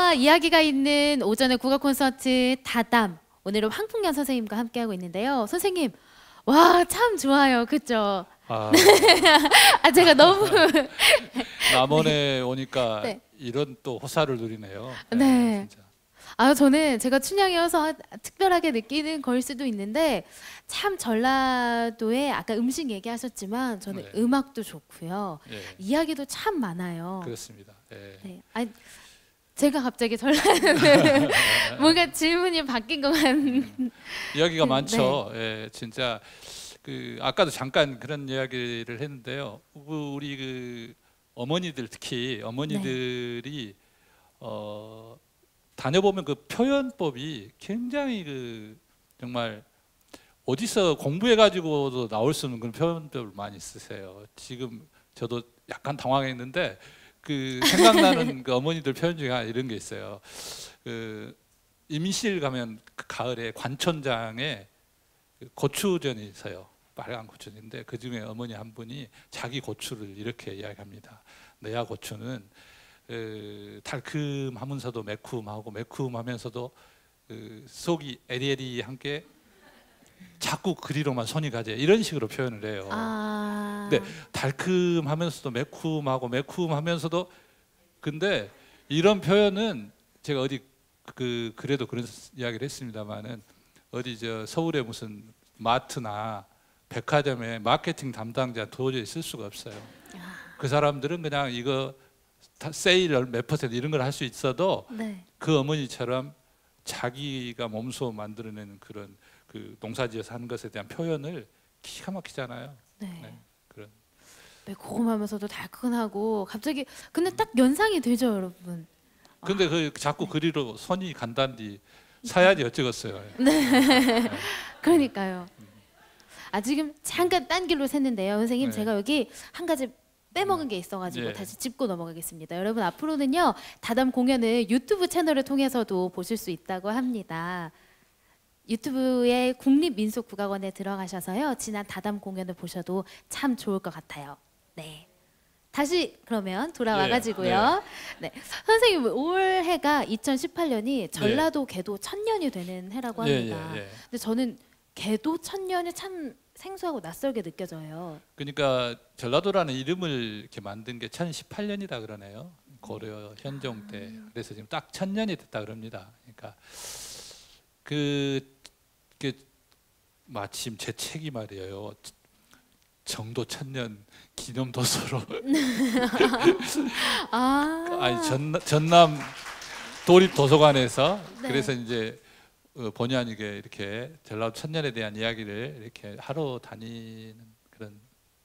음악과 이야기가 있는 오전의 국악 콘서트 다담. 오늘은 황풍년 선생님과 함께하고 있는데요. 선생님, 와, 참 좋아요. 그죠? 아, 아, 제가 너무 남원에 오니까 네. 이런 또 호사를 누리네요. 네. 진짜. 아, 저는 제가 춘향이어서 특별하게 느끼는 걸 수도 있는데 참 전라도에 아까 음식 얘기하셨지만 저는 네. 음악도 좋고요. 예, 이야기도 참 많아요. 그렇습니다. 예. 네. 아니, 제가 갑자기 전라도 뭔가 질문이 바뀐 것 같은. 이야기가 네. 많죠. 예, 진짜 그 아까도 잠깐 그런 이야기를 했는데요. 우리 그 어머니들 특히 어머니들이 다녀보면 그 표현법이 굉장히 그 정말 어디서 공부해가지고도 나올 수 없는 그런 표현법을 많이 쓰세요. 지금 저도 약간 당황했는데 그 생각나는 그 어머니들 표현 중에 이런 게 있어요. 그 임실 가면 그 가을에 관촌장에 고추전이 있어요. 빨간 고추인데 그 중에 어머니 한 분이 자기 고추를 이렇게 이야기합니다. 내야 고추는 달콤하면서도 매콤하고 매콤하면서도 속이 에리에리한 게 자꾸 그리로만 손이 가지 이런 식으로 표현을 해요. 아. 근데 달콤하면서도 매콤하고 매콤하면서도 근데 이런 표현은 제가 어디 그래도 그런 이야기를 했습니다만은 어디 저 서울에 무슨 마트나 백화점에 마케팅 담당자 도저히 쓸 수가 없어요. 그 사람들은 그냥 이거 세일 몇 퍼센트 이런 걸 할 수 있어도 네. 그 어머니처럼 자기가 몸소 만들어내는 그런 그 농사지어서 하는 것에 대한 표현을 기가 막히잖아요. 네. 네, 그런. 매콤하면서도 달큰하고 갑자기 근데 딱 연상이 되죠, 여러분. 근데 그 자꾸 그리로 손이 간단디 사야지 어쩌겠어요. 그러니까요. 아, 지금 잠깐 딴 길로 샜는데요, 선생님. 네. 제가 여기 한 가지 빼먹은 게 있어가지고 예. 다시 짚고 넘어가겠습니다. 여러분, 앞으로는요 다담 공연을 유튜브 채널을 통해서도 보실 수 있다고 합니다. 유튜브에 국립민속국악원에 들어가셔서요 지난 다담 공연을 보셔도 참 좋을 것 같아요. 네. 다시 그러면 돌아와가지고요. 네. 선생님, 올해가 2018년이 전라도 개도 1000년이 되는 해라고 합니다. 예. 근데 저는 개도 1000년이 참 생소하고 낯설게 느껴져요. 그러니까 전라도라는 이름을 이렇게 만든 게 1018년이다 그러네요. 고려 현종 때. 그래서 지금 딱 1000년이 됐다 그럽니다. 그러니까 그 마침 제 책이 말이에요. 정도 1000년 기념 도서로 아니 전남 도립 도서관에서 네. 그래서 이제 본의 아니게 이렇게 전라도 1000년에 대한 이야기를 이렇게 하러 다니는 그런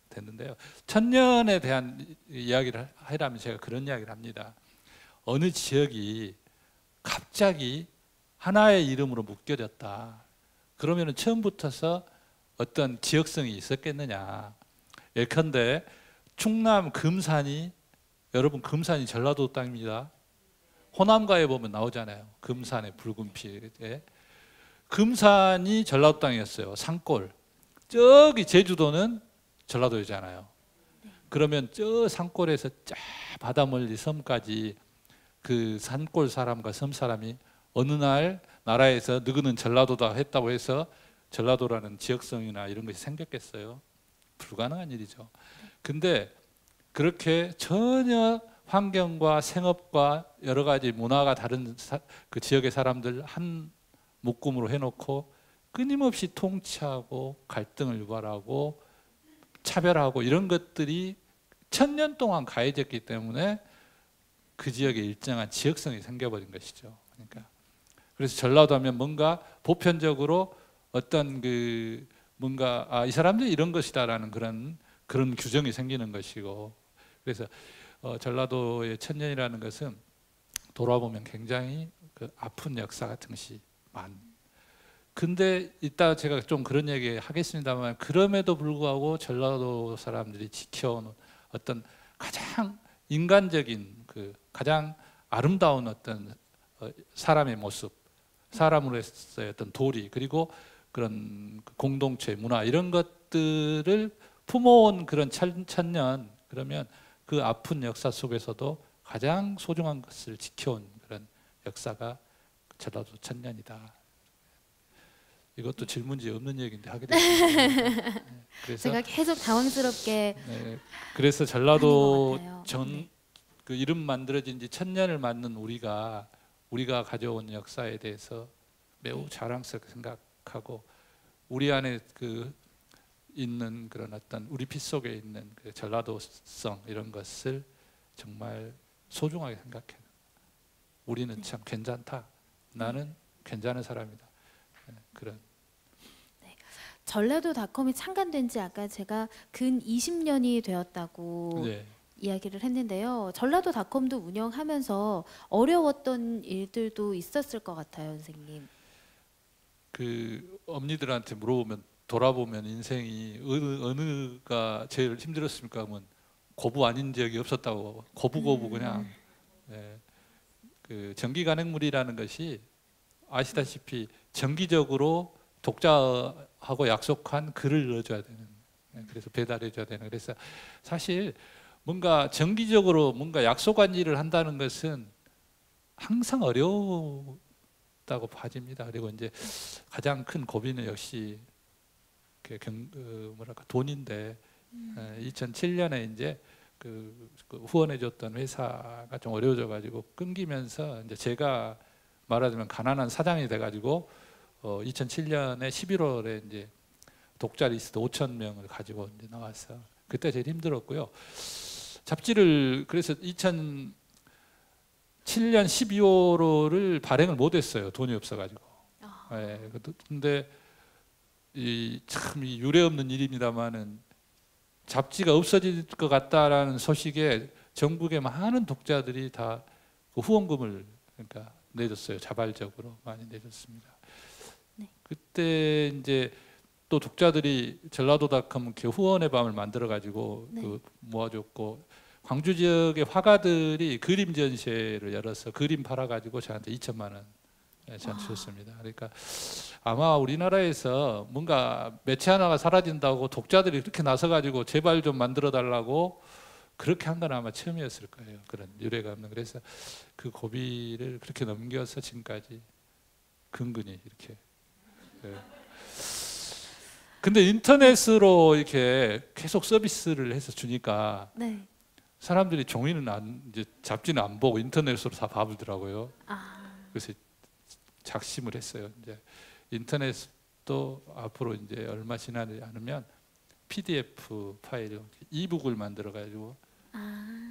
됐는데요. 1000년에 대한 이야기를 하려면 제가 그런 이야기를 합니다. 어느 지역이 갑자기 하나의 이름으로 묶여졌다. 그러면은 처음부터서 어떤 지역성이 있었겠느냐. 예컨대 충남 금산이 여러분 금산이 전라도 땅입니다. 호남가에 보면 나오잖아요. 금산의 붉은 피에 금산이 전라도 땅이었어요. 산골. 저기 제주도는 전라도이잖아요. 그러면 저 산골에서 쫙 바다 멀리 섬까지 그 산골 사람과 섬 사람이 어느 날 나라에서 누구는 전라도다 했다고 해서 전라도라는 지역성이나 이런 것이 생겼겠어요? 불가능한 일이죠. 근데 그렇게 전혀 환경과 생업과 여러 가지 문화가 다른 그 지역의 사람들 한 묶음으로 해놓고 끊임없이 통치하고 갈등을 유발하고 차별하고 이런 것들이 1000년 동안 가해졌기 때문에 그 지역에 일정한 지역성이 생겨버린 것이죠. 그러니까 그래서 전라도 하면 뭔가 보편적으로 어떤 그 뭔가 이 사람들이 이런 것이다라는 그런 규정이 생기는 것이고 그래서 전라도의 1000년이라는 것은 돌아보면 굉장히 그 아픈 역사 같은 것이 근데 이따 제가 좀 그런 얘기 하겠습니다만 그럼에도 불구하고 전라도 사람들이 지켜온 어떤 가장 인간적인 그 가장 아름다운 어떤 사람의 모습, 사람으로서의 어떤 도리 그리고 그런 공동체 문화 이런 것들을 품어온 그런 1000년 그러면 그 아픈 역사 속에서도 가장 소중한 것을 지켜온 그런 역사가 전라도 천년이다. 이것도 질문지 없는 얘기인데 하게 됐습니다. 네, 그래서 제가 계속 당황스럽게 네, 그래서 하는 것 전라도 같아요. 전 그 이름 만들어진 지 천년을 맞는 우리가 가져온 역사에 대해서 매우 자랑스럽게 생각하고 우리 안에 그 있는 그런 어떤 우리 피 속에 있는 그 전라도성 이런 것을 정말 소중하게 생각해요. 우리는 참 괜찮다. 나는 괜찮은 사람이다. 그런. 전라도닷컴이 창간된 지 아까 제가 근 20년이 되었다고 네. 이야기를 했는데요. 전라도닷컴도 운영하면서 어려웠던 일들도 있었을 것 같아요, 선생님. 그 엄니들한테 물어보면 돌아보면 인생이 어느가 제일 힘들었습니까? 하면 고부 아닌 적이 없었다고 고부 그냥 그 정기 간행물이라는 것이 아시다시피 정기적으로 독자하고 약속한 글을 넣어줘야 되는 그래서 배달해줘야 되는 그래서 사실 뭔가 정기적으로 뭔가 약속한 일을 한다는 것은 항상 어려웠다고 봐집니다. 그리고 이제 가장 큰 고비는 역시 뭐랄까 돈인데 2007년에 이제 그 후원해줬던 회사가 좀 어려워져가지고 끊기면서 이제 제가 말하자면 가난한 사장이 돼가지고 2007년에 11월에 이제 독자 리스트 5,000명을 가지고 이제 나왔어. 그때 제일 힘들었고요. 잡지를 그래서 2007년 12월을 발행을 못했어요. 돈이 없어가지고. 네, 근데 참 유례없는 일입니다만은 잡지가 없어질 것 같다라는 소식에 전국의 많은 독자들이 다 그 후원금을 그러니까 내줬어요. 자발적으로 많이 내줬습니다. 네. 그때 이제 또 독자들이 전라도닷컴 이렇게 후원의 밤을 만들어 가지고 네. 그 모아줬고 광주 지역의 화가들이 그림 전시회를 열어서 그림 팔아 가지고 저한테 2천만 원 저한테 줬습니다. 그러니까 아마 우리나라에서 뭔가 매체 하나가 사라진다고 독자들이 이렇게 나서 가지고 제발 좀 만들어 달라고 그렇게 한 건 아마 처음이었을 거예요. 그런 유례가 없는. 그래서 그 고비를 그렇게 넘겨서 지금까지 근근히 이렇게. 근데 인터넷으로 이렇게 계속 서비스를 해서 주니까 네. 사람들이 종이는 이제 잡지는 안 보고 인터넷으로 다 봐보더라고요. 그래서 작심을 했어요. 이제 인터넷도 앞으로 이제 얼마 지나지 않으면 PDF 파일, 이북을 만들어 가지고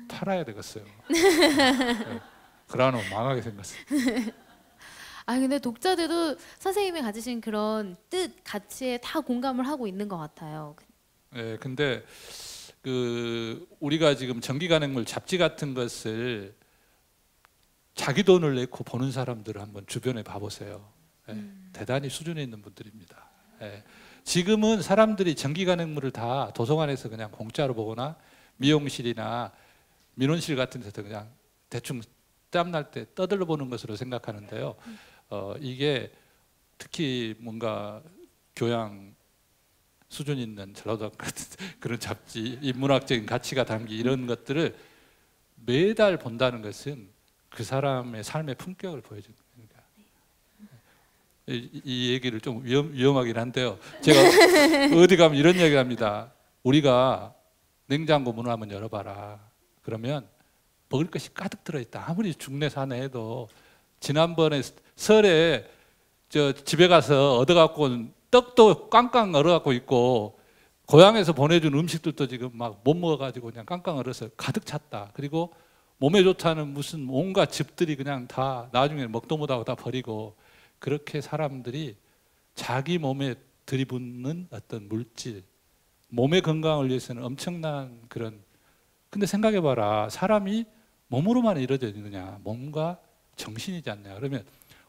팔아야 되겠어요. 네. 그러면 망하게 생겼어요. 근데 독자들도 선생님이 가지신 그런 뜻, 가치에 다 공감을 하고 있는 것 같아요. 네, 근데 그 우리가 지금 정기 간행물 잡지 같은 것을 자기 돈을 내고 보는 사람들을 한번 주변에 봐보세요. 대단히 수준에 있는 분들입니다. 지금은 사람들이 정기 간행물을 다 도서관에서 그냥 공짜로 보거나 미용실이나 민원실 같은 데서 그냥 대충 땀날 때 떠들러 보는 것으로 생각하는데요. 이게 특히 뭔가 교양 수준 있는 전라도 같은 그런 잡지, 인문학적인 가치가 담긴 이런 것들을 매달 본다는 것은 그 사람의 삶의 품격을 보여주는 거니까. 이 얘기를 좀 위험하긴 한데요. 제가 어디 가면 이런 얘기를 합니다. 우리가 냉장고 문을 한번 열어봐라. 그러면 먹을 것이 가득 들어있다. 아무리 중내산에 해도 지난번에 설에 저 집에 가서 얻어갖고 온 떡도 깡깡 얼어갖고 있고 고향에서 보내준 음식들도 지금 막 못 먹어가지고 그냥 깡깡 얼어서 가득 찼다. 그리고 몸에 좋다는 무슨 온갖 즙들이 그냥 다 나중에 먹도 못하고 다 버리고 그렇게 사람들이 자기 몸에 들이붓는 어떤 물질, 몸의 건강을 위해서는 엄청난 그런. 근데 생각해봐라. 사람이 몸으로만 이루어져 있느냐, 몸과 정신이지 않냐. 그러면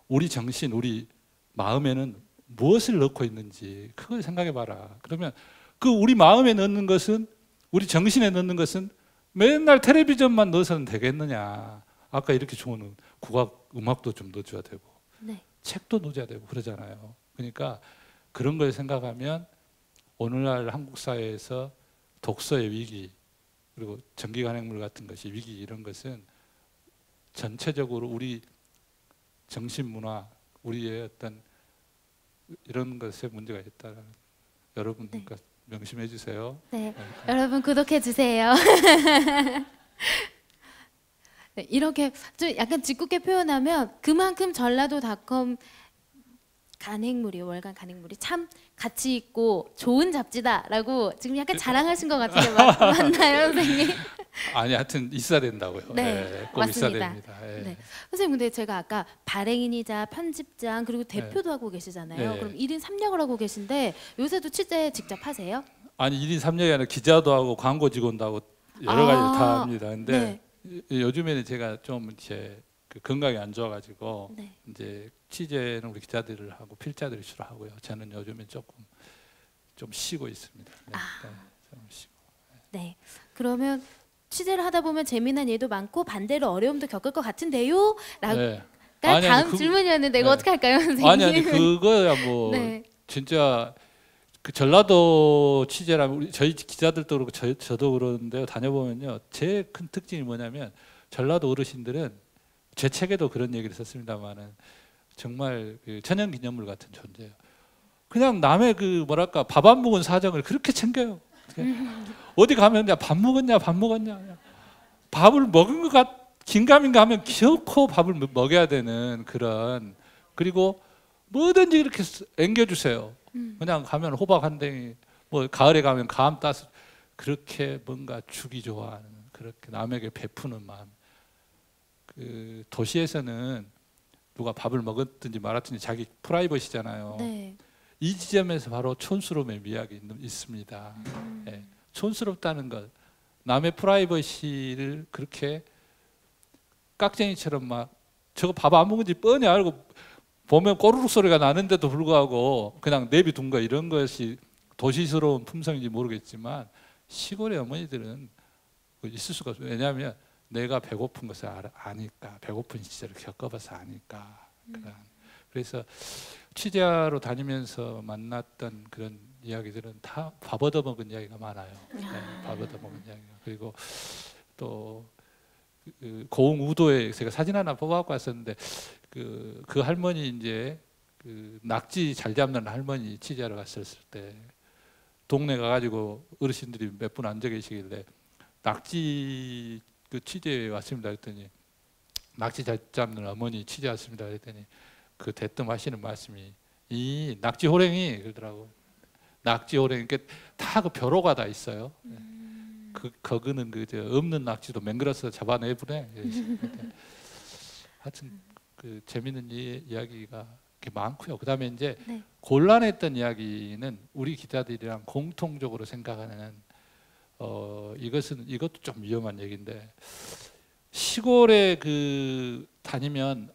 우리 정신, 우리 마음에는 무엇을 넣고 있는지 그걸 생각해봐라. 그러면 그 우리 마음에 넣는 것은, 우리 정신에 넣는 것은 맨날 텔레비전만 넣어서는 되겠느냐. 아까 이렇게 좋은 국악 음악도 좀 넣어줘야 되고 책도 넣어줘야 되고 그러잖아요. 그러니까 그런 걸 생각하면 오늘날 한국 사회에서 독서의 위기, 그리고 전기 간행물 같은 것이 위기, 이런 것은 전체적으로 우리 정신 문화, 우리의 어떤 이런 것에 문제가 있다는 여러분 네. 명심해 주세요. 네, 여러분 구독해 주세요. 네, 이렇게 좀 약간 짓궂게 표현하면 그만큼 전라도닷컴 간행물이 월간 간행물이 참 가치 있고 좋은 잡지다라고 지금 약간 자랑하신 것 같은데 맞나요, 선생님? 아니 하여튼 있어야 된다고요. 네, 꼭 있어야 맞습니다. 됩니다. 예. 네. 선생님 근데 제가 아까 발행인이자 편집장 그리고 대표도 하고 계시잖아요. 네. 그럼 1인 3역을 하고 계신데 요새도 취재 직접 하세요? 아니 1인 3역이 아니라 기자도 하고 광고 직원도 하고 여러 가지를 다 합니다. 근데 요즘에는 제가 좀 이제 그 건강이 안 좋아가지고 네. 이제 취재는 우리 기자들을 하고 필자들이 주로 하고요. 저는 요즘에 조금 좀 쉬고 있습니다. 네, 좀 쉬고. 네. 그러면 취재를 하다 보면 재미난 일도 많고 반대로 어려움도 겪을 것 같은데요? 라고 네. 다음 질문이었는데 이거 네. 어떻게 할까요, 선생님? 아니 그거야 뭐 네. 진짜 그 전라도 취재라면 우리 저희 기자들도 그렇고 저도 그러는데요. 다녀보면요. 제일 큰 특징이 뭐냐면 전라도 어르신들은 제 책에도 그런 얘기를 썼습니다만은 정말 그 천연기념물 같은 존재예요. 그냥 남의 그 뭐랄까 밥 안 먹은 사정을 그렇게 챙겨요. 어디 가면 밥 먹었냐 밥 먹었냐 밥을 먹은 것 같 긴가민가 하면 기어코 밥을 먹여야 되는 그런 그리고 뭐든지 이렇게 앵겨주세요. 그냥 가면 호박 한 댕이 뭐 가을에 가면 감 따서 그렇게 뭔가 주기 좋아하는 그렇게 남에게 베푸는 마음. 그 도시에서는 누가 밥을 먹었든지 말았든지 자기 프라이버시잖아요. 네. 이 지점에서 바로 촌스러움의 미학이 있습니다. 예, 촌스럽다는 것, 남의 프라이버시를 그렇게 깍쟁이처럼 막 저거 밥 안 먹은지 뻔히 알고 보면 꼬르륵 소리가 나는데도 불구하고 그냥 내비둔 거 이런 것이 도시스러운 품성인지 모르겠지만 시골의 어머니들은 있을 수가 없어요. 왜냐하면 내가 배고픈 것을 아니까 배고픈 시절을 겪어봐서 아니까 그래서 취재하러 다니면서 만났던 그런 이야기들은 다 밥 얻어먹은 이야기가 많아요. 네, 밥 얻어먹은 이야기가 그리고 또 그 고흥 우도에 제가 사진 하나 뽑아갖고 왔었는데 그 할머니 이제 그 낙지 잘 잡는 할머니 취재하러 갔었을 때 동네 가가지고 어르신들이 몇 분 앉아 계시길래 낙지 그 취재에 왔습니다 했더니 낙지 잘 잡는 어머니 취재 왔습니다 했더니 그 대뜸 하시는 말씀이 이 낙지 호랭이 그러더라고. 낙지 호랭이 다 그 벼로가 다 있어요. 거기는 그 없는 낙지도 맹글어서 잡아내보네. 하여튼 그 재밌는 이야기가 많고요. 그다음에 이제 네. 곤란했던 이야기는 우리 기자들이랑 공통적으로 생각하는 이것도 좀 위험한 얘기인데 시골에 그 다니면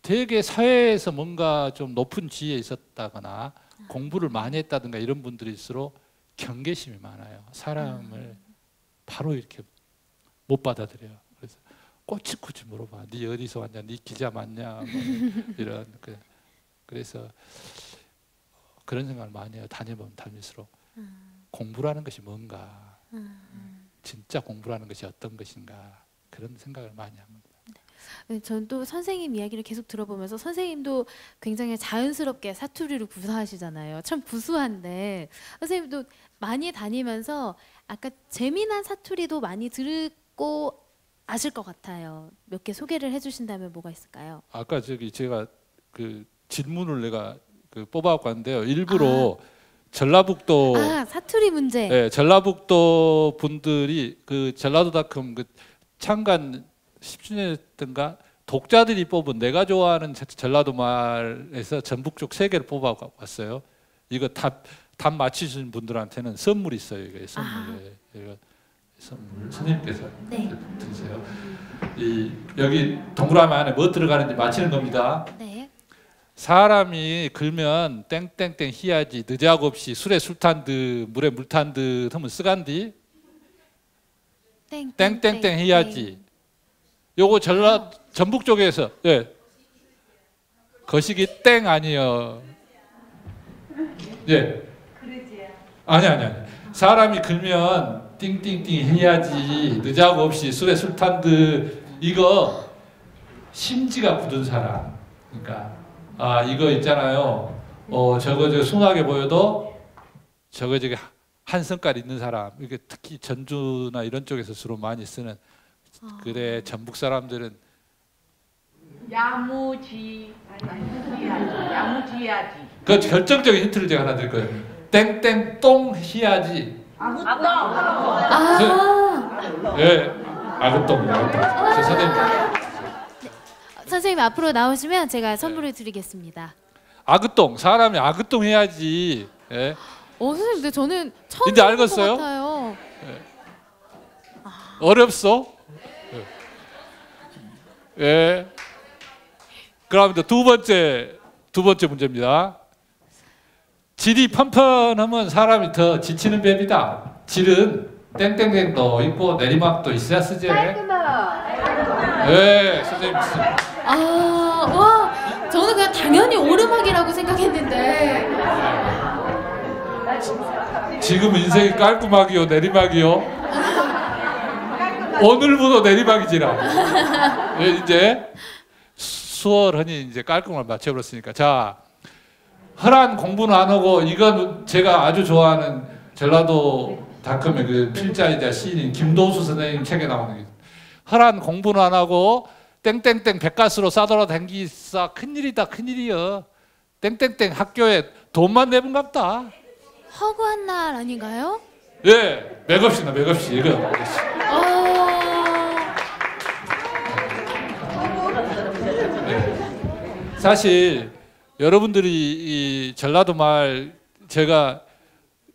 되게 사회에서 뭔가 좀 높은 지위에 있었다거나 공부를 많이 했다든가 이런 분들일수록 경계심이 많아요. 사람을 바로 이렇게 못 받아들여요. 그래서 꼬치꼬치 물어봐. 네 어디서 왔냐? 네 기자 맞냐? 뭐 이런 그래서 그런 생각을 많이 해요. 다녀보면 다닐수록 공부라는 것이 뭔가, 진짜 공부라는 것이 어떤 것인가 그런 생각을 많이 합니다. 네, 저는 또 선생님 이야기를 계속 들어보면서 선생님도 굉장히 자연스럽게 사투리를 구사하시잖아요. 참 구수한데 선생님도 많이 다니면서 아까 재미난 사투리도 많이 듣고 아실 것 같아요. 몇 개 소개를 해주신다면 뭐가 있을까요? 아까 제가 그 질문을 내가 그 뽑아갖고 왔는데요. 일부러 전라북도 사투리 문제. 네, 전라북도 분들이 그 전라도닷컴 그 창간 10주년이었던가 독자들이 뽑은 내가 좋아하는 전라도 말에서 전북 쪽 3개를 뽑아왔어요. 이거 답 맞히신 분들한테는 선물이 있어요. 이거 선물. 이거 선물. 선생님께서 드세요. 여기 동그라미 안에 뭐 들어가는지 맞히는 겁니다. 네. 사람이 글면 땡땡땡 희야지 늦약 없이 술에 술 탄 듯 물에 물 탄 듯 하면 쓰간디 땡땡땡 해야지. 요거 전북 쪽에서 거시기 땡 아니요. 예. 아니. 사람이 글면 띵띵띵 해야지 늦자고 없이 술에 술 탄 듯 이거 심지가 굳은 사람. 그러니까 아 이거 있잖아요. 저거 순하게 보여도 저거 한 성깔 있는 사람. 이게 특히 전주나 이런 쪽에서 주로 많이 쓰는. 그래 전북 사람들은 야무지야지. 그 결정적인 힌트를 제가 하나 드릴 거예요. 땡땡똥 해야지. 예, 아구똥. 저 선생님. 선생님 앞으로 나오시면 제가 선물을 드리겠습니다. 아구똥 사람이 아구똥 해야지. 예. 선생님, 근데 저는 처음 이제 들어본 것 알겠어요? 같아요. 어렵소? 예. 그럼 이제 두 번째 문제입니다. 질이 펀펀하면 사람이 더 지치는 법이다. 질은 땡땡땡도 있고 내리막도 있어야 쓰지. 예, 선생님. 와, 저는 그냥 당연히 오르막이라고 생각했는데. 지금 인생이 깔끔하기요, 내리막이요? 오늘부터 내리막이지라. 예, 이제 수월하니 이제 깔끔을 맞춰버렸으니까. 자, 허란 공부는 안 하고 이건 제가 아주 좋아하는 전라도 닷컴의 그 필자이자 시인인 김도수 선생님 책에 나오는 게 허란 공부는 안 하고 땡땡땡 백가스로 싸돌아다니기싸 큰일이다 큰일이여. 땡땡땡 학교에 돈만 내본갑다. 허구한 날 아닌가요? 예, 맥없이나 맥없이 이거. 사실 여러분들이 이 전라도 말 제가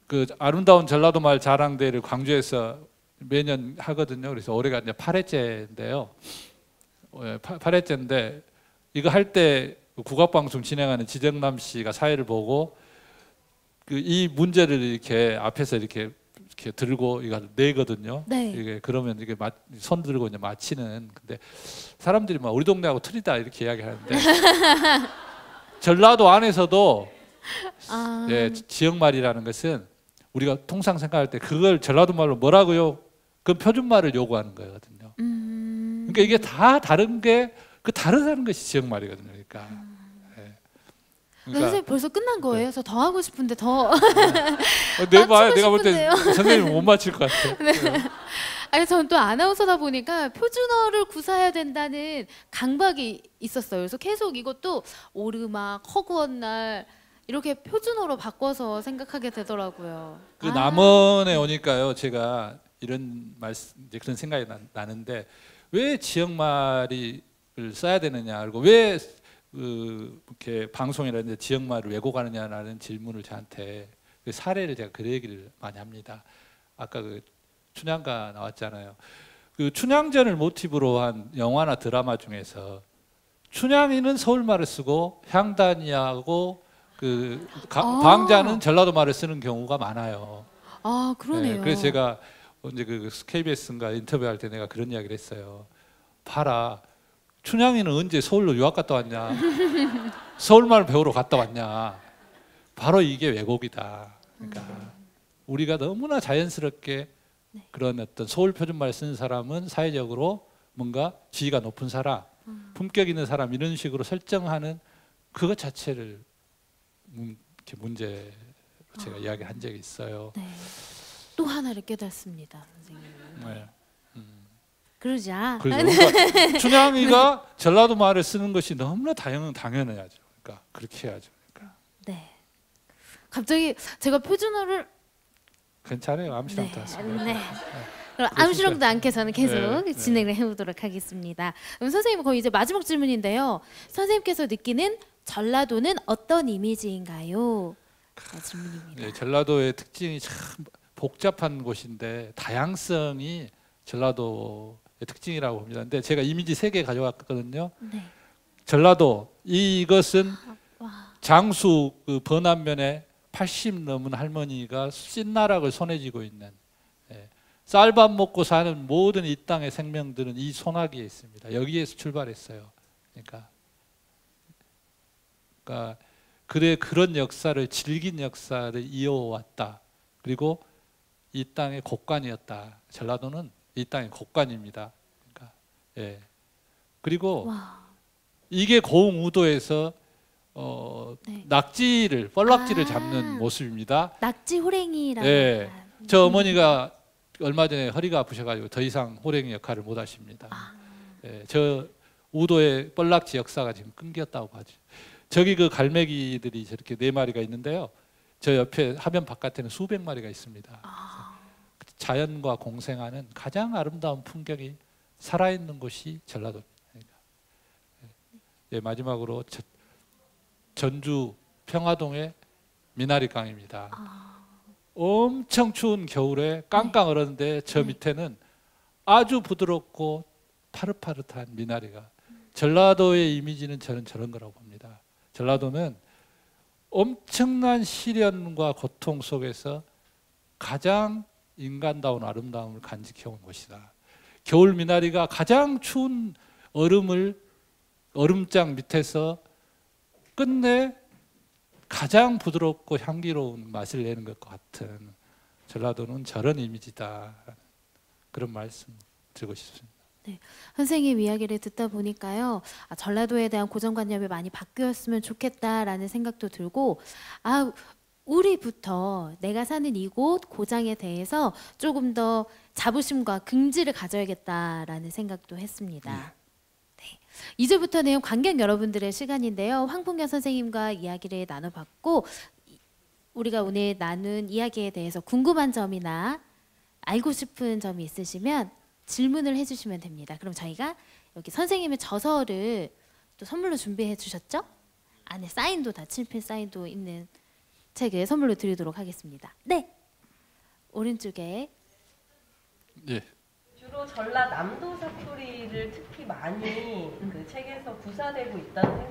그 아름다운 전라도 말 자랑대회를 광주에서 매년 하거든요. 그래서 올해가 이제 8회째인데요. 8회째인데 이거 할 때 국악방송 진행하는 지정남 씨가 사회를 보고 그 이 문제를 이렇게 앞에서 이렇게 들고 이거 내거든요. 네. 이게 그러면 이게 손 들고 이제 마치는. 근데 사람들이 막 우리 동네하고 틀리다 이렇게 이야기하는데 전라도 안에서도 예, 지역말이라는 것은 우리가 통상 생각할 때 그걸 전라도 말로 뭐라고요? 그 표준말을 요구하는 거거든요. 그러니까 이게 다 다른 게 그 다르다는 것이 지역말이거든요. 그러니까. 선생님 벌써 끝난 거예요? 그래서 더 하고 싶은데 더 내가 맞추고 볼 때 싶은데요. 선생님 못 맞힐 것 같아요. 아니 저는 또 아나운서다 보니까 표준어를 구사해야 된다는 강박이 있었어요. 그래서 계속 이것도 오르막, 허구한 날 이렇게 표준어로 바꿔서 생각하게 되더라고요. 그 남원에 오니까요, 제가 이런 이제 그런 생각이 나는데 왜 지역말을 써야 되느냐, 그리고 왜 이렇게 방송이라든지 지역말을 왜곡하느냐라는 질문을 저한테 그 사례를 제가 그 얘기를 많이 합니다. 아까 그 춘향가 나왔잖아요. 그 춘향전을 모티브로 한 영화나 드라마 중에서 춘향이는 서울말을 쓰고 향단이하고 그 방자는 전라도 말을 쓰는 경우가 많아요. 그러네요. 네, 그래서 제가 언제 그 KBS인가 인터뷰할 때 내가 그런 이야기를 했어요. 봐라, 춘향이는 언제 서울로 유학 갔다 왔냐? 서울말 배우러 갔다 왔냐? 바로 이게 왜곡이다. 그러니까 우리가 너무나 자연스럽게 그런 어떤 서울 표준말 쓰는 사람은 사회적으로 뭔가 지위가 높은 사람, 품격 있는 사람 이런 식으로 설정하는 그것 자체를 이렇게 문제로 제가 이야기한 적이 있어요. 네. 또 하나를 깨닫습니다, 선생님. 네. 그러자. 그러니까 춘향이가 전라도 말을 쓰는 것이 너무나 당연해야죠. 그러니까 그렇게 해야죠. 그러니까. 네. 갑자기 제가 표준어를 괜찮아요. 암시랑도 하세요. 네. 그럼 암시랑도 않게 저는 계속 네, 진행을 해보도록 하겠습니다. 그럼 선생님 거의 이제 마지막 질문인데요. 선생님께서 느끼는 전라도는 어떤 이미지인가요? 질문입니다. 네, 전라도의 특징이 참 복잡한 곳인데 다양성이 전라도의 특징이라고 봅니다. 근데 제가 이미지 3개 가져왔거든요. 네. 전라도 이것은 와. 장수 그 번안면에 80 넘은 할머니가 씻나락을 손에 쥐고 있는, 쌀밥 먹고 사는 모든 이 땅의 생명들은 이 소나기에 있습니다. 여기에서 출발했어요. 그러니까 그런 역사를 즐긴 역사를 이어왔다. 그리고 이 땅의 곡관이었다. 전라도는 이 땅의 곡관입니다. 그러니까, 그리고 와. 이게 고흥우도에서 네. 낙지를 뻘낙지를 아. 잡는 모습입니다. 낙지 호랭이라고. 네. 저 어머니가 얼마 전에 허리가 아프셔가지고 더 이상 호랭이 역할을 못 하십니다. 예, 저 우도의 뻘낙지 역사가 지금 끊겼다고 봐죠. 저기 그 갈매기들이 저렇게 4마리가 있는데요. 저 옆에 화면 바깥에는 수백 마리가 있습니다. 자연과 공생하는 가장 아름다운 풍경이 살아있는 곳이 전라도입니다. 예, 마지막으로 전주 평화동의 미나리강입니다. 엄청 추운 겨울에 깡깡 얼었는데 저 밑에는 아주 부드럽고 파릇파릇한 미나리가. 전라도의 이미지는 저는 저런 거라고 봅니다. 전라도는 엄청난 시련과 고통 속에서 가장 인간다운 아름다움을 간직해온 곳이다. 겨울 미나리가 가장 추운 얼음장 밑에서 끝내 가장 부드럽고 향기로운 맛을 내는 것 같은 전라도는 저런 이미지다. 그런 말씀 드리고 싶습니다. 네, 선생님 이야기를 듣다 보니까요, 전라도에 대한 고정관념이 많이 바뀌었으면 좋겠다라는 생각도 들고, 우리부터 내가 사는 이곳 고장에 대해서 조금 더 자부심과 긍지를 가져야겠다라는 생각도 했습니다. 네, 이제부터는 관객 여러분들의 시간인데요. 황풍경 선생님과 이야기를 나눠봤고, 우리가 오늘 나눈 이야기에 대해서 궁금한 점이나 알고 싶은 점이 있으시면 질문을 해주시면 됩니다. 그럼 저희가 여기 선생님의 저서를 또 선물로 준비해 주셨죠? 안에 사인도 다 친필 사인도 있는 책을 선물로 드리도록 하겠습니다. 네, 오른쪽에. 예. 주로 전라남도 사투리를 특히 많이 그 책에서 구사되고 있다는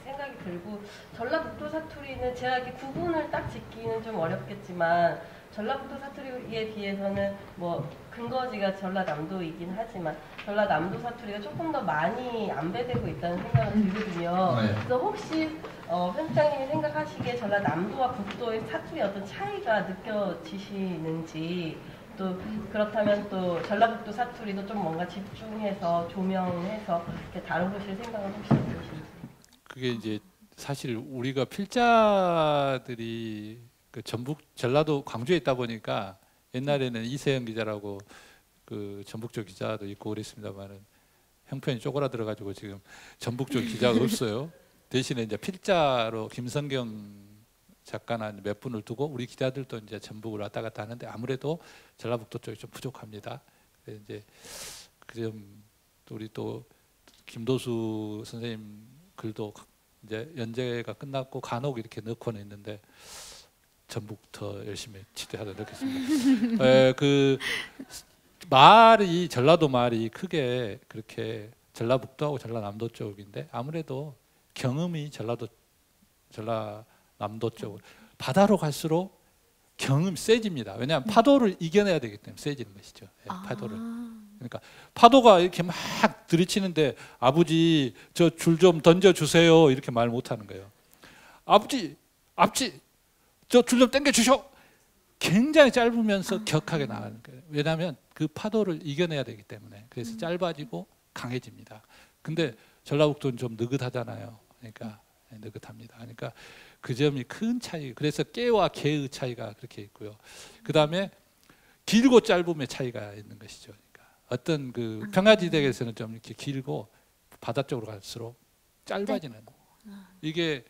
생각이 들고, 전라북도 사투리는 제가 이렇게 구분을 딱 짓기는 좀 어렵겠지만 전라북도 사투리에 비해서는 뭐 근거지가 전라남도이긴 하지만 전라남도 사투리가 조금 더 많이 안배되고 있다는 생각은 들거든요. 네. 그래서 혹시 편집장님이 생각하시기에 전라남도와 북도의 사투리 어떤 차이가 느껴지시는지, 또 그렇다면 또 전라북도 사투리도 좀 뭔가 집중해서 조명해서 이렇게 다뤄보실 생각은 혹시 있으신지? 그게 이제 사실 우리가 필자들이 그 전라도 광주에 있다 보니까 옛날에는 이세영 기자라고 그 전북 쪽 기자도 있고 그랬습니다만은 형편이 쪼그라들어 가지고 지금 전북 쪽 기자가 없어요. 대신에 이제 필자로 김성경 작가나 몇 분을 두고 우리 기자들도 이제 전북을 왔다 갔다 하는데 아무래도 전라북도 쪽이 좀 부족합니다. 그래서 이제 그점 우리 또 김도수 선생님 글도 이제 연재가 끝났고 간혹 이렇게 넣고는 있는데 전북 더 열심히 지도하도록 하겠습니다. 그 말이 전라도 말이 크게 그렇게 전라북도하고 전라남도 쪽인데 아무래도 경음이 전라남도 쪽 바다로 갈수록 경음이 세집니다. 왜냐하면 파도를 이겨내야 되기 때문에 세지는 것이죠. 파도를. 그러니까 파도가 이렇게 막 들이치는데 아버지 저 줄 좀 던져 주세요 이렇게 말 못하는 거예요. 아버지 저 줄 좀 당겨 주셔. 굉장히 짧으면서 격하게 나가는 거예요. 왜냐하면 그 파도를 이겨내야 되기 때문에. 그래서 짧아지고 강해집니다. 근데 전라북도는 좀 느긋하잖아요. 그러니까 느긋합니다. 그러니까 그 점이 큰 차이. 그래서 깨와 개의 차이가 그렇게 있고요. 그 다음에 길고 짧음의 차이가 있는 것이죠. 그러니까 어떤 그 평야지대에서는 좀 이렇게 길고 바다 쪽으로 갈수록 짧아지는. 이게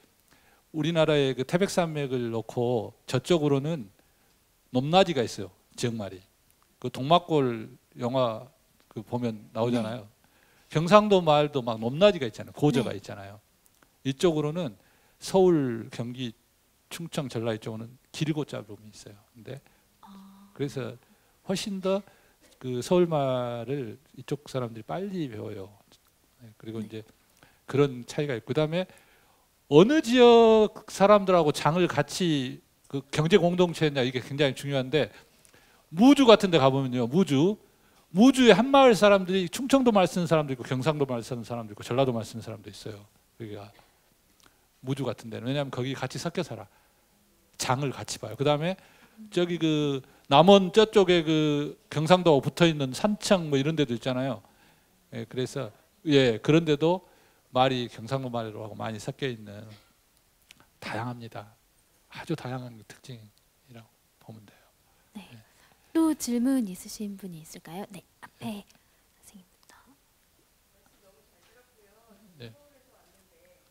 우리나라의 그 태백산맥을 놓고 저쪽으로는 높낮이가 있어요. 지역말이. 그 동막골 영화 그 보면 나오잖아요. 경상도 말도 막 높낮이가 있잖아요. 고저가 있잖아요. 이쪽으로는 서울, 경기, 충청, 전라 이쪽은 길고 짧음이 있어요. 근데 그래서 훨씬 더 그 서울 말을 이쪽 사람들이 빨리 배워요. 그리고 이제 그런 차이가 있고, 그다음에 어느 지역 사람들하고 장을 같이 그 경제 공동체냐 이게 굉장히 중요한데, 무주 같은 데 가보면요. 무주의 한마을 사람들이 충청도 말 쓰는 사람도 있고 경상도 말 쓰는 사람도 있고 전라도 말 쓰는 사람도 있어요. 여기가 무주 같은 데는. 왜냐하면 거기 같이 섞여 살아. 장을 같이 봐요. 그다음에 저기 그 남원 저쪽에 그 경상도하고 붙어 있는 산청 뭐 이런 데도 있잖아요. 그래서 그런 데도 말이 경상도 말하고 많이 섞여 있는 다양합니다. 아주 다양한 특징이라고 보면 돼요. 또 질문 있으신 분이 있을까요? 네, 앞에 선생님부터.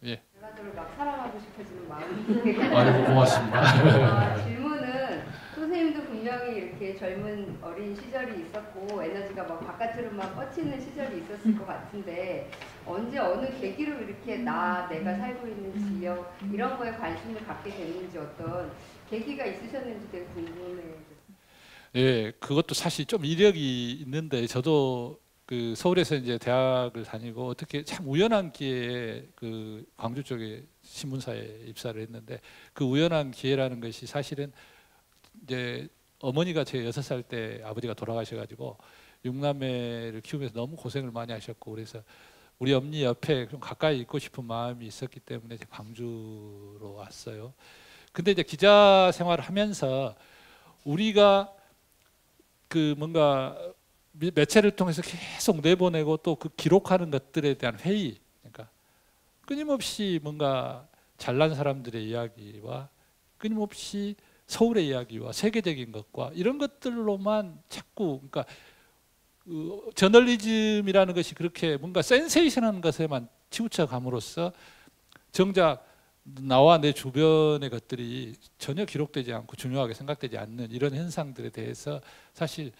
예. 전라도를 막 사랑하고 싶어지는 마음이 아이고 고맙습니다. 질문은 선생님도 분명히 이렇게 젊은 어린 시절이 있었고 에너지가 막 바깥으로만 뻗치는 시절이 있었을 것 같은데 언제 어느 계기로 이렇게 내가 살고 있는 지역 이런 거에 관심을 갖게 됐는지 어떤 계기가 있으셨는지 되게 궁금해요. 예, 그것도 사실 좀 이력이 있는데 저도 그 서울에서 이제 대학을 다니고 어떻게 참 우연한 기회에 그 광주 쪽에 신문사에 입사를 했는데 그 우연한 기회라는 것이 사실은 이제 어머니가 제 6살 때 아버지가 돌아가셔가지고 6남매를 키우면서 너무 고생을 많이 하셨고 그래서 우리 어머니 옆에 좀 가까이 있고 싶은 마음이 있었기 때문에 이제 광주로 왔어요. 근데 이제 기자 생활을 하면서 우리가 그 뭔가 매체를 통해서 계속 내보내고 또 그 기록하는 것들에 대한 회의, 그러니까 끊임없이 뭔가 잘난 사람들의 이야기와 끊임없이 서울의 이야기와 세계적인 것과 이런 것들로만 자꾸 그러니까 저널리즘이라는 것이 그렇게 뭔가 센세이션한 것에만 치우쳐 감으로써 정작 나와 내 주변의 것들이 전혀 기록되지 않고 중요하게 생각되지 않는 이런 현상들에 대해서 사실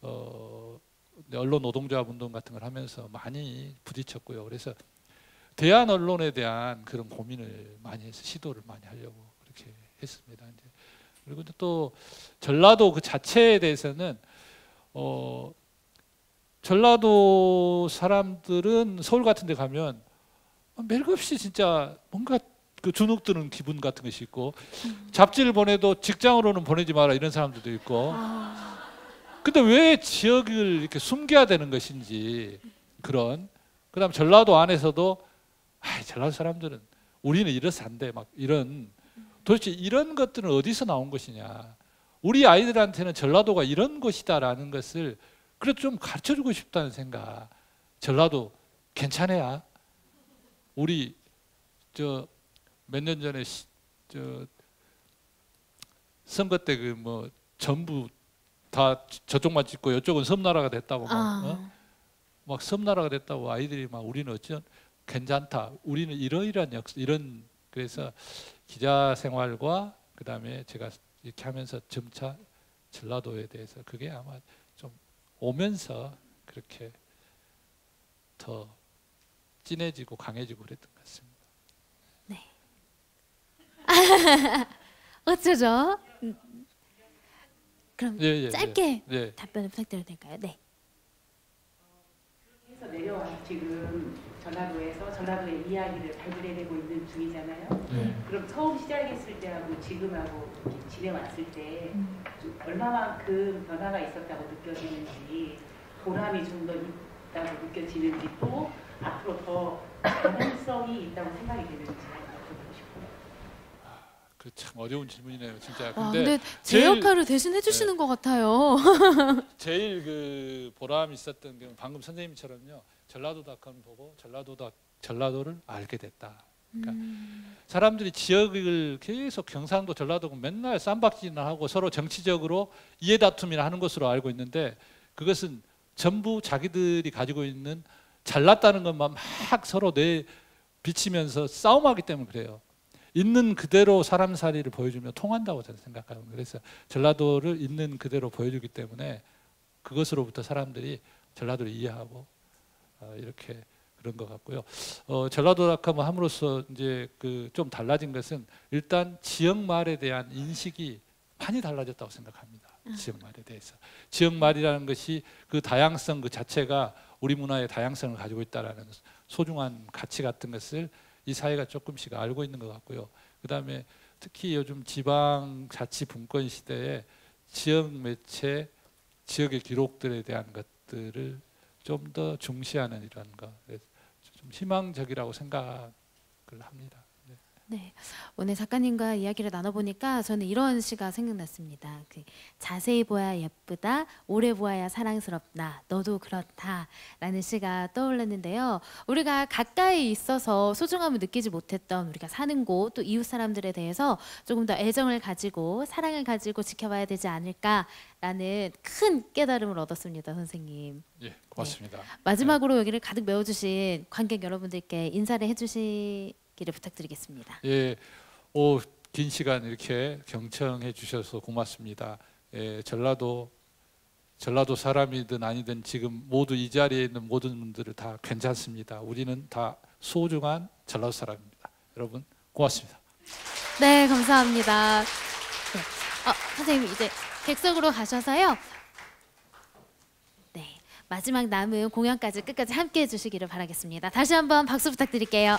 언론 노동조합 운동 같은 걸 하면서 많이 부딪혔고요. 그래서 대한 언론에 대한 그런 고민을 많이 해서 시도를 많이 하려고 그렇게 했습니다. 이제 그리고 또 전라도 그 자체에 대해서는 전라도 사람들은 서울 같은 데 가면 멜없이 진짜 뭔가 그 주눅 드는 기분 같은 것이 있고 잡지를 보내도 직장으로는 보내지 마라 이런 사람들도 있고 근데 왜 지역을 이렇게 숨겨야 되는 것인지 그런 그다음 전라도 안에서도 전라도 사람들은 우리는 이래서 안 돼 막 이런 도대체 이런 것들은 어디서 나온 것이냐 우리 아이들한테는 전라도가 이런 곳이다라는 것을 그래도 좀 가르쳐주고 싶다는 생각 전라도 괜찮아야 우리 저 몇 년 전에 선거 때 그 뭐 전부 다 저쪽만 찍고 이쪽은 섬나라가 됐다고 막 섬나라가 됐다고 아이들이 막 우리는 어찌 괜찮다. 우리는 이러이러한 이런 그래서 기자 생활과 그다음에 제가 이렇게 하면서 점차 전라도에 대해서 그게 아마 좀 오면서 그렇게 더 진해지고 강해지고 그랬던 것 같습니다. 어쩌죠? 그럼 예, 짧게 예. 답변을 부탁드려도 될까요? 네. 해서 내려와서 지금 전라도의 이야기를 발굴해내고 있는 중이잖아요. 그럼 처음 시작했을 때하고 지금하고 이렇게 지내왔을 때 얼마만큼 변화가 있었다고 느껴지는지 보람이 좀 더 있다고 느껴지는지 또 앞으로 더 가능성이 있다고 생각이 되는지 여쭤보고 싶어요. 그 참 어려운 질문이네요, 진짜. 근데 제 역할을 대신 해주시는 것 같아요. 제일 그 보람이 있었던 게 방금 선생님처럼요. 전라도닷컴 보고 전라도를 알게 됐다. 그러니까 사람들이 지역을 계속 경상도 전라도고 맨날 쌈박질이나 하고 서로 정치적으로 이해다툼이나 하는 것으로 알고 있는데 그것은 전부 자기들이 가지고 있는 잘났다는 것만 막 서로 비치면서 싸움하기 때문에 그래요. 있는 그대로 사람살이를 보여주면 통한다고 저는 생각합니다. 그래서 전라도를 있는 그대로 보여주기 때문에 그것으로부터 사람들이 전라도를 이해하고 이렇게 그런 것 같고요. 전라도닷컴을 함으로써 이제 그 좀 달라진 것은 일단 지역말에 대한 인식이 많이 달라졌다고 생각합니다. 지역말에 대해서 지역말이라는 것이 그 다양성 그 자체가 우리 문화의 다양성을 가지고 있다라는 소중한 가치 같은 것을 이 사회가 조금씩 알고 있는 것 같고요. 그다음에 특히 요즘 지방자치분권 시대에 지역 매체, 지역의 기록들에 대한 것들을 좀 더 중시하는 이런 거, 좀 희망적이라고 생각을 합니다. 네. 네, 오늘 작가님과 이야기를 나눠보니까 저는 이런 시가 생각났습니다. 자세히 보아야 예쁘다, 오래 보아야 사랑스럽다, 너도 그렇다 라는 시가 떠올랐는데요. 우리가 가까이 있어서 소중함을 느끼지 못했던 우리가 사는 곳, 또 이웃 사람들에 대해서 조금 더 애정을 가지고 사랑을 가지고 지켜봐야 되지 않을까라는 큰 깨달음을 얻었습니다, 선생님. 예, 고맙습니다. 마지막으로 여기를 가득 메워주신 관객 여러분들께 인사를 해주시기를 부탁드리겠습니다. 예, 긴 시간 이렇게 경청해 주셔서 고맙습니다. 예, 전라도 사람이든 아니든 지금 모두 이 자리에 있는 모든 분들을 다 괜찮습니다. 우리는 다 소중한 전라도 사람입니다. 여러분 고맙습니다. 네, 감사합니다. 네. 선생님 이제 객석으로 가셔서요. 네, 마지막 남은 공연까지 끝까지 함께 해주시기를 바라겠습니다. 다시 한번 박수 부탁드릴게요.